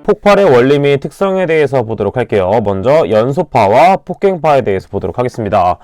폭발의 원리 및 특성에 대해서 보도록 할게요. 먼저 연소파와 폭갱파에 대해서 보도록 하겠습니다.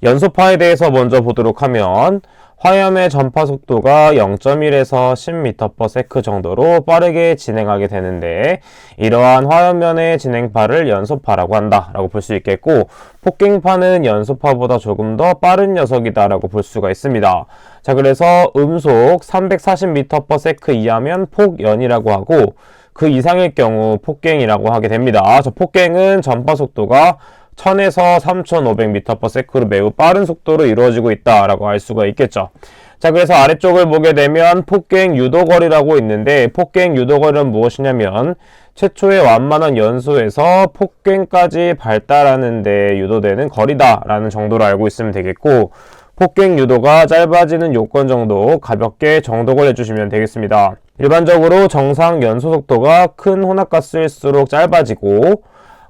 연소파에 대해서 먼저 보도록 하면 화염의 전파 속도가 0.1에서 10m/s 정도로 빠르게 진행하게 되는데 이러한 화염면의 진행파를 연소파라고 한다라고 볼 수 있겠고, 폭갱파는 연소파보다 조금 더 빠른 녀석이다 라고 볼 수가 있습니다. 자, 그래서 음속 340m/s 이하면 폭연이라고 하고, 그 이상일 경우 폭갱이라고 하게 됩니다. 저 폭갱은 전파 속도가 1000에서 3500m/s로 매우 빠른 속도로 이루어지고 있다라고 알 수가 있겠죠. 자, 그래서 아래쪽을 보게 되면 폭갱 유도거리라고 있는데, 폭갱 유도거리는 무엇이냐면 최초의 완만한 연소에서 폭갱까지 발달하는 데 유도되는 거리다라는 정도로 알고 있으면 되겠고, 폭갱 유도가 짧아지는 요건 정도 가볍게 정독을 해주시면 되겠습니다. 일반적으로 정상 연소 속도가 큰 혼합가스일수록 짧아지고,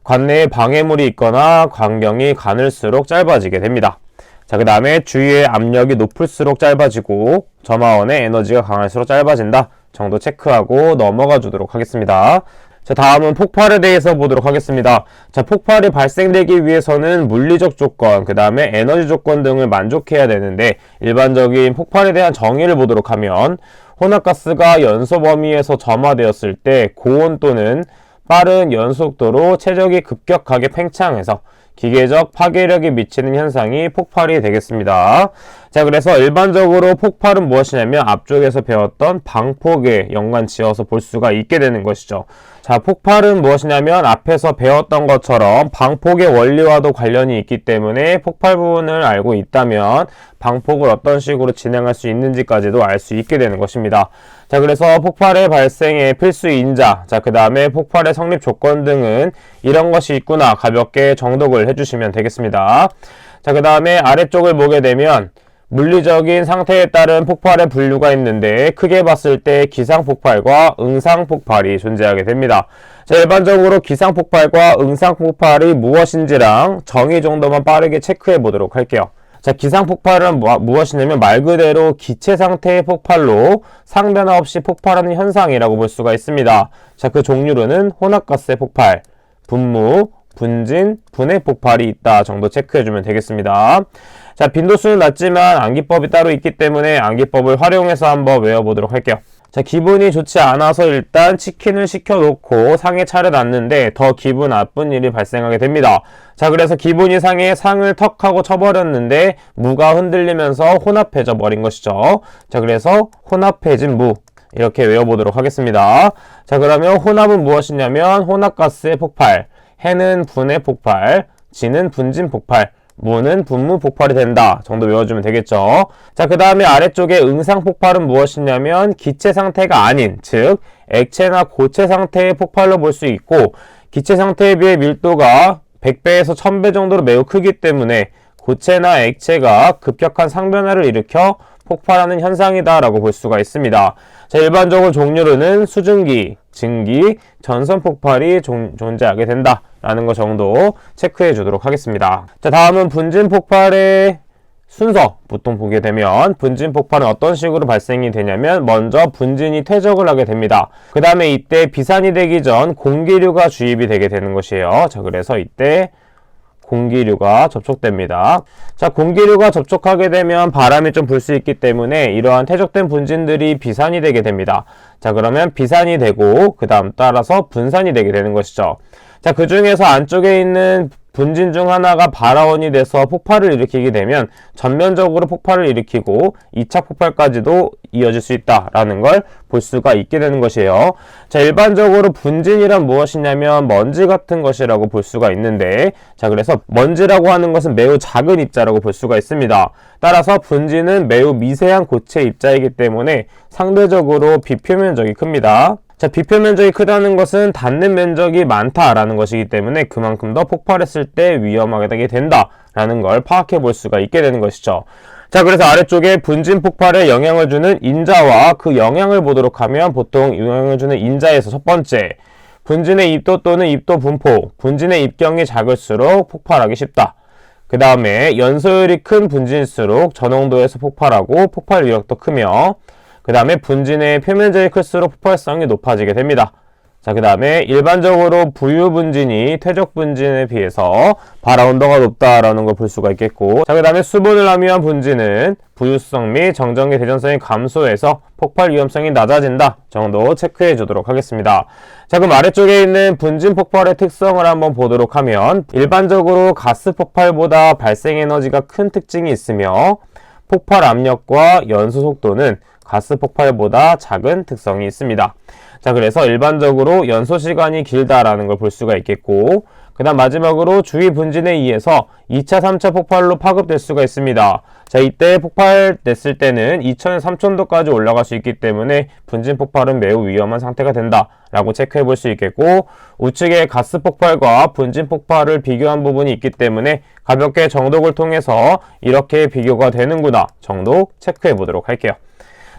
관내에 방해물이 있거나 광경이 가늘수록 짧아지게 됩니다. 자, 그 다음에 주위의 압력이 높을수록 짧아지고 점화원의 에너지가 강할수록 짧아진다 정도 체크하고 넘어가 주도록 하겠습니다. 자, 다음은 폭발에 대해서 보도록 하겠습니다. 자, 폭발이 발생되기 위해서는 물리적 조건, 그 다음에 에너지 조건 등을 만족해야 되는데, 일반적인 폭발에 대한 정의를 보도록 하면 혼합가스가 연소 범위에서 점화되었을 때 고온도는 빠른 연속도로 최적이 급격하게 팽창해서 기계적 파괴력이 미치는 현상이 폭발이 되겠습니다. 자, 그래서 일반적으로 폭발은 무엇이냐면 앞쪽에서 배웠던 방폭에 연관 지어서 볼 수가 있게 되는 것이죠. 자, 폭발은 무엇이냐면 앞에서 배웠던 것처럼 방폭의 원리와도 관련이 있기 때문에 폭발 부분을 알고 있다면 방폭을 어떤 식으로 진행할 수 있는지까지도 알 수 있게 되는 것입니다. 자, 그래서 폭발의 발생의 필수 인자, 자, 그 다음에 폭발의 성립 조건 등은 이런 것이 있구나 가볍게 정독을 해주시면 되겠습니다. 자, 그 다음에 아래쪽을 보게 되면 물리적인 상태에 따른 폭발의 분류가 있는데, 크게 봤을 때 기상폭발과 응상폭발이 존재하게 됩니다. 자, 일반적으로 기상폭발과 응상폭발이 무엇인지랑 정의 정도만 빠르게 체크해 보도록 할게요. 자, 기상폭발은 무엇이냐면 말 그대로 기체 상태의 폭발로 상변화 없이 폭발하는 현상이라고 볼 수가 있습니다. 자, 그 종류로는 혼합가스의 폭발, 분무, 분진, 분해 폭발이 있다 정도 체크해주면 되겠습니다. 자, 빈도수는 낮지만 암기법이 따로 있기 때문에 암기법을 활용해서 한번 외워보도록 할게요. 자, 기분이 좋지 않아서 일단 치킨을 시켜놓고 상에 차려놨는데 더 기분 나쁜 일이 발생하게 됩니다. 자, 그래서 기분이 상해 상을 턱 하고 쳐버렸는데 무가 흔들리면서 혼합해져 버린 것이죠. 자, 그래서 혼합해진 무, 이렇게 외워보도록 하겠습니다. 자, 그러면 혼합은 무엇이냐면 혼합가스의 폭발, 해는 분해 폭발, 진은 분진 폭발, 무는 분무 폭발이 된다 정도 외워주면 되겠죠. 자, 그 다음에 아래쪽에 응상 폭발은 무엇이냐면 기체 상태가 아닌, 즉 액체나 고체 상태의 폭발로 볼 수 있고, 기체 상태에 비해 밀도가 100배에서 1000배 정도로 매우 크기 때문에 고체나 액체가 급격한 상변화를 일으켜 폭발하는 현상이다 라고 볼 수가 있습니다. 자, 일반적으로 종류로는 수증기, 증기, 전선 폭발이 존재하게 된다 라는 것 정도 체크해 주도록 하겠습니다. 자, 다음은 분진 폭발의 순서 보통 보게 되면 분진 폭발은 어떤 식으로 발생이 되냐면 먼저 분진이 퇴적을 하게 됩니다. 그 다음에 이때 비산이 되기 전 공기류가 주입이 되게 되는 것이에요. 자, 그래서 이때 공기류가 접촉됩니다. 자, 공기류가 접촉하게 되면 바람이 좀 불 수 있기 때문에 이러한 퇴적된 분진들이 비산이 되게 됩니다. 자, 그러면 비산이 되고 그 다음 따라서 분산이 되게 되는 것이죠. 자, 그 중에서 안쪽에 있는 분진 중 하나가 발화원이 돼서 폭발을 일으키게 되면 전면적으로 폭발을 일으키고 2차 폭발까지도 이어질 수 있다라는 걸 볼 수가 있게 되는 것이에요. 자, 일반적으로 분진이란 무엇이냐면 먼지 같은 것이라고 볼 수가 있는데, 자, 그래서 먼지라고 하는 것은 매우 작은 입자라고 볼 수가 있습니다. 따라서 분진은 매우 미세한 고체 입자이기 때문에 상대적으로 비표면적이 큽니다. 자, 비표면적이 크다는 것은 닿는 면적이 많다라는 것이기 때문에 그만큼 더 폭발했을 때 위험하게 된다라는 걸 파악해 볼 수가 있게 되는 것이죠. 자, 그래서 아래쪽에 분진 폭발에 영향을 주는 인자와 그 영향을 보도록 하면 보통 영향을 주는 인자에서 첫 번째, 분진의 입도 또는 입도 분포, 분진의 입경이 작을수록 폭발하기 쉽다. 그 다음에 연소율이 큰 분진일수록 저농도에서 폭발하고 폭발 위력도 크며, 그 다음에 분진의 표면적이 클수록 폭발성이 높아지게 됩니다. 자, 그 다음에 일반적으로 부유 분진이 퇴적 분진에 비해서 발화 온도가 높다라는 걸 볼 수가 있겠고, 자, 그 다음에 수분을 함유한 분진은 부유성 및 정전기 대전성이 감소해서 폭발 위험성이 낮아진다 정도 체크해 주도록 하겠습니다. 자, 그럼 아래쪽에 있는 분진 폭발의 특성을 한번 보도록 하면, 일반적으로 가스 폭발보다 발생 에너지가 큰 특징이 있으며 폭발 압력과 연소 속도는 가스 폭발보다 작은 특성이 있습니다. 자, 그래서 일반적으로 연소 시간이 길다라는 걸 볼 수가 있겠고, 그 다음 마지막으로 주위 분진에 의해서 2차, 3차 폭발로 파급될 수가 있습니다. 자, 이때 폭발됐을 때는 2000에서 3000도까지 올라갈 수 있기 때문에 분진 폭발은 매우 위험한 상태가 된다 라고 체크해 볼 수 있겠고, 우측에 가스 폭발과 분진 폭발을 비교한 부분이 있기 때문에 가볍게 정독을 통해서 이렇게 비교가 되는구나 정도 체크해 보도록 할게요.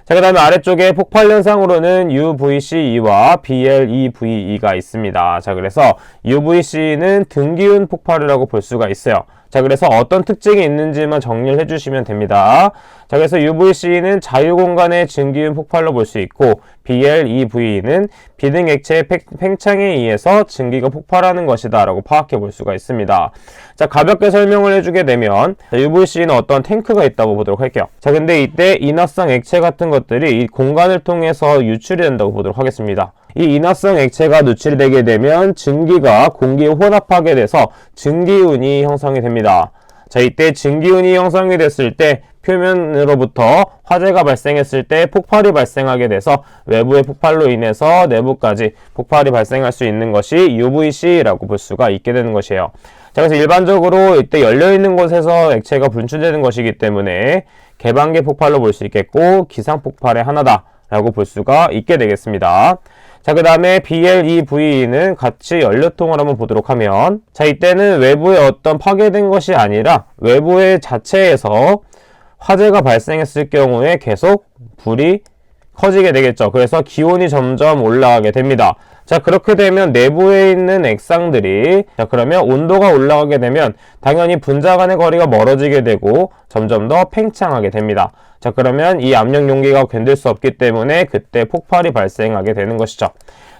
자, 그 다음에 아래쪽에 폭발 현상으로는 UVCE와 BLEVE가 있습니다. 자, 그래서 UVC는 등기운 폭발이라고 볼 수가 있어요. 자, 그래서 어떤 특징이 있는지만 정리를 해주시면 됩니다. 자, 그래서 UVC는 자유공간의 증기윤 폭발로 볼 수 있고, BLEV는 비등 액체의 팽창에 의해서 증기가 폭발하는 것이다 라고 파악해 볼 수가 있습니다. 자, 가볍게 설명을 해주게 되면, UVC는 어떤 탱크가 있다고 보도록 할게요. 자, 근데 이때 인화성 액체 같은 것들이 이 공간을 통해서 유출이 된다고 보도록 하겠습니다. 이 인화성 액체가 누출이 되게 되면 증기가 공기에 혼합하게 돼서 증기운이 형성이 됩니다. 자, 이때 증기운이 형성이 됐을 때 표면으로부터 화재가 발생했을 때 폭발이 발생하게 돼서 외부의 폭발로 인해서 내부까지 폭발이 발생할 수 있는 것이 UVC라고 볼 수가 있게 되는 것이에요. 자, 그래서 일반적으로 이때 열려있는 곳에서 액체가 분출되는 것이기 때문에 개방계 폭발로 볼 수 있겠고, 기상폭발의 하나다 라고 볼 수가 있게 되겠습니다. 자, 그 다음에 BLEV는 같이 연료통을 한번 보도록 하면, 자, 이때는 외부에 어떤 파괴된 것이 아니라 외부의 자체에서 화재가 발생했을 경우에 계속 불이 커지게 되겠죠. 그래서 기온이 점점 올라가게 됩니다. 자, 그렇게 되면 내부에 있는 액상들이, 자, 그러면 온도가 올라가게 되면 당연히 분자 간의 거리가 멀어지게 되고 점점 더 팽창하게 됩니다. 자, 그러면 이 압력 용기가 견딜 수 없기 때문에 그때 폭발이 발생하게 되는 것이죠.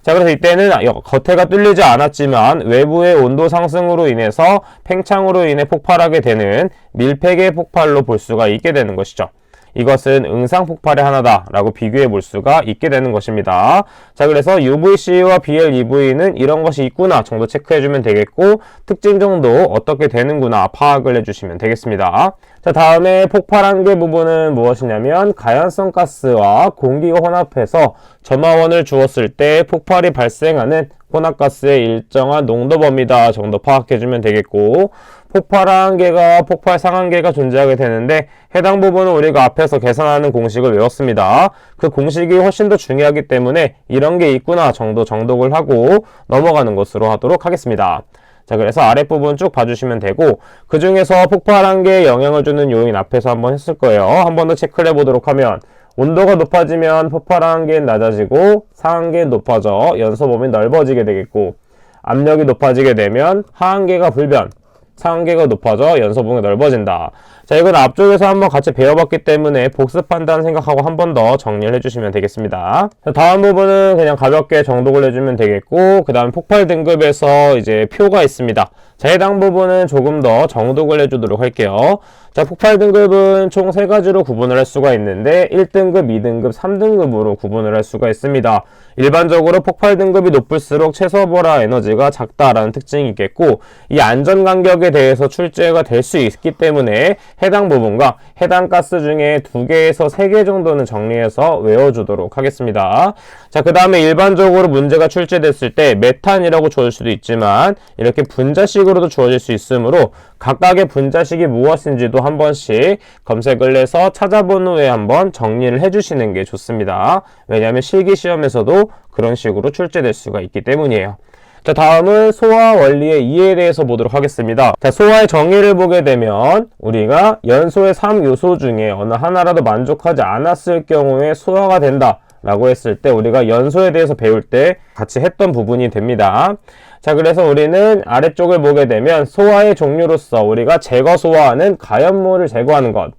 자, 그래서 이때는 겉에가 뚫리지 않았지만 외부의 온도 상승으로 인해서 팽창으로 인해 폭발하게 되는 밀폐계 폭발로 볼 수가 있게 되는 것이죠. 이것은 응상폭발의 하나다 라고 비교해 볼 수가 있게 되는 것입니다. 자, 그래서 UVC와 BLEV는 이런 것이 있구나 정도 체크해 주면 되겠고, 특징 정도 어떻게 되는구나 파악을 해주시면 되겠습니다. 자, 다음에 폭발 한계 부분은 무엇이냐면, 가연성 가스와 공기가 혼합해서 점화원을 주었을 때 폭발이 발생하는 혼합가스의 일정한 농도 범위다 정도 파악해주면 되겠고, 폭발 한계가 폭발 상한계가 존재하게 되는데, 해당 부분은 우리가 앞에서 계산하는 공식을 외웠습니다. 그 공식이 훨씬 더 중요하기 때문에 이런 게 있구나 정도 정독을 하고 넘어가는 것으로 하도록 하겠습니다. 자, 그래서 아랫부분 쭉 봐주시면 되고, 그 중에서 폭발 한계에 영향을 주는 요인 앞에서 한번 했을 거예요. 한 번 더 체크를 해보도록 하면, 온도가 높아지면 폭발 한계는 낮아지고 상한계는 높아져 연소 범위 넓어지게 되겠고, 압력이 높아지게 되면 하한계가 불변, 상한계가 높아져 연소 범위가 넓어진다. 자, 이건 앞쪽에서 한번 같이 배워봤기 때문에 복습한다는 생각하고 한 번 더 정리를 해주시면 되겠습니다. 자, 다음 부분은 그냥 가볍게 정독을 해주면 되겠고, 그 다음 폭발 등급에서 이제 표가 있습니다. 자, 해당 부분은 조금 더 정독을 해주도록 할게요. 자, 폭발 등급은 총 3가지로 구분을 할 수가 있는데 1등급, 2등급, 3등급으로 구분을 할 수가 있습니다. 일반적으로 폭발 등급이 높을수록 최소발화 에너지가 작다라는 특징이 있겠고, 이 안전 간격에 대해서 출제가 될 수 있기 때문에 해당 부분과 해당 가스 중에 2개에서 3개 정도는 정리해서 외워주도록 하겠습니다. 자, 그 다음에 일반적으로 문제가 출제됐을 때 메탄이라고 주어질 수도 있지만 이렇게 분자식으로도 주어질 수 있으므로 각각의 분자식이 무엇인지도 한 번씩 검색을 해서 찾아본 후에 한번 정리를 해주시는 게 좋습니다. 왜냐하면 실기시험에서도 그런 식으로 출제될 수가 있기 때문이에요. 자, 다음은 소화 원리의 이해에 대해서 보도록 하겠습니다. 자, 소화의 정의를 보게 되면 우리가 연소의 3요소 중에 어느 하나라도 만족하지 않았을 경우에 소화가 된다 라고 했을 때 우리가 연소에 대해서 배울 때 같이 했던 부분이 됩니다. 자, 그래서 우리는 아래쪽을 보게 되면 소화의 종류로서 우리가 제거 소화하는 가연물을 제거하는 것,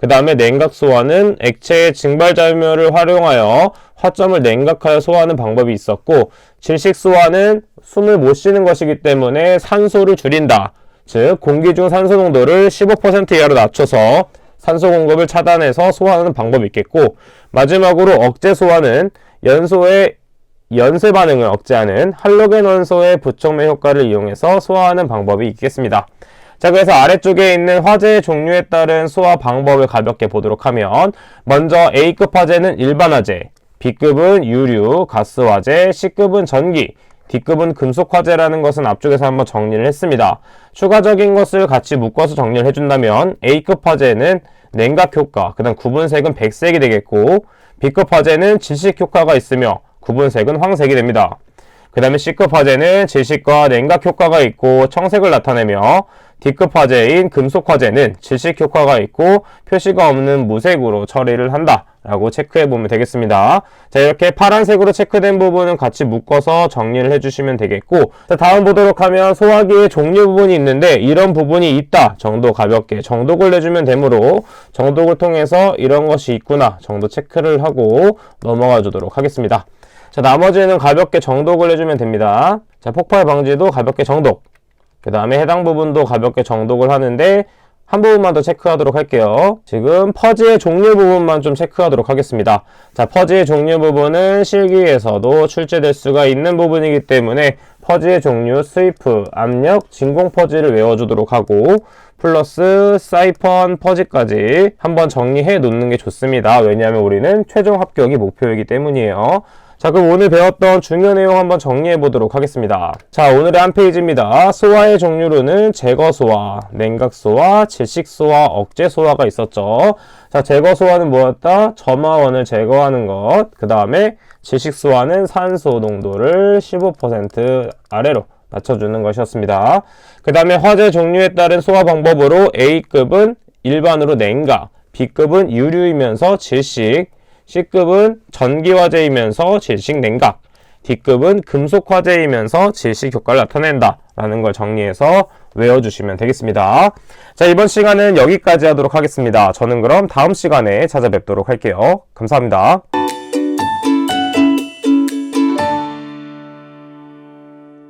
그 다음에 냉각소화는 액체의 증발자료를 활용하여 화점을 냉각하여 소화하는 방법이 있었고, 질식소화는 숨을 못 쉬는 것이기 때문에 산소를 줄인다. 즉 공기 중 산소 농도를 15% 이하로 낮춰서 산소 공급을 차단해서 소화하는 방법이 있겠고, 마지막으로 억제소화는 연소의 연쇄 반응을 억제하는 할로겐 원소의 부촉매 효과를 이용해서 소화하는 방법이 있겠습니다. 자, 그래서 아래쪽에 있는 화재의 종류에 따른 소화 방법을 가볍게 보도록 하면, 먼저 A급 화재는 일반 화재, B급은 유류, 가스 화재, C급은 전기, D급은 금속 화재라는 것은 앞쪽에서 한번 정리를 했습니다. 추가적인 것을 같이 묶어서 정리를 해준다면 A급 화재는 냉각 효과, 그 다음 구분색은 백색이 되겠고, B급 화재는 질식 효과가 있으며 구분색은 황색이 됩니다. 그 다음에 C급 화재는 질식과 냉각 효과가 있고 청색을 나타내며, D급 화재인 금속 화재는 질식 효과가 있고 표시가 없는 무색으로 처리를 한다 라고 체크해 보면 되겠습니다. 자, 이렇게 파란색으로 체크된 부분은 같이 묶어서 정리를 해주시면 되겠고, 자, 다음 보도록 하면 소화기의 종류 부분이 있는데 이런 부분이 있다 정도 가볍게 정독을 내주면 되므로 정독을 통해서 이런 것이 있구나 정도 체크를 하고 넘어가 주도록 하겠습니다. 자, 나머지는 가볍게 정독을 해주면 됩니다. 자, 폭발 방지도 가볍게 정독, 그 다음에 해당 부분도 가볍게 정독을 하는데 한 부분만 더 체크하도록 할게요. 지금 퍼지의 종류 부분만 좀 체크하도록 하겠습니다. 자, 퍼지의 종류 부분은 실기에서도 출제될 수가 있는 부분이기 때문에 퍼지의 종류, 스위프, 압력, 진공 퍼지를 외워주도록 하고, 플러스 사이펀 퍼지까지 한번 정리해 놓는 게 좋습니다. 왜냐하면 우리는 최종 합격이 목표이기 때문이에요. 자, 그럼 오늘 배웠던 중요 내용 한번 정리해 보도록 하겠습니다. 자, 오늘의 한 페이지입니다. 소화의 종류로는 제거소화, 냉각소화, 질식소화, 억제소화가 있었죠. 자, 제거소화는 뭐였다? 점화원을 제거하는 것. 그 다음에 질식소화는 산소 농도를 15% 아래로 낮춰주는 것이었습니다. 그 다음에 화재 종류에 따른 소화 방법으로 A급은 일반으로 냉각, B급은 유류이면서 질식, C급은 전기화재이면서 질식 냉각, D급은 금속 화재이면서 질식 효과를 나타낸다 라는 걸 정리해서 외워주시면 되겠습니다. 자, 이번 시간은 여기까지 하도록 하겠습니다. 저는 그럼 다음 시간에 찾아뵙도록 할게요. 감사합니다.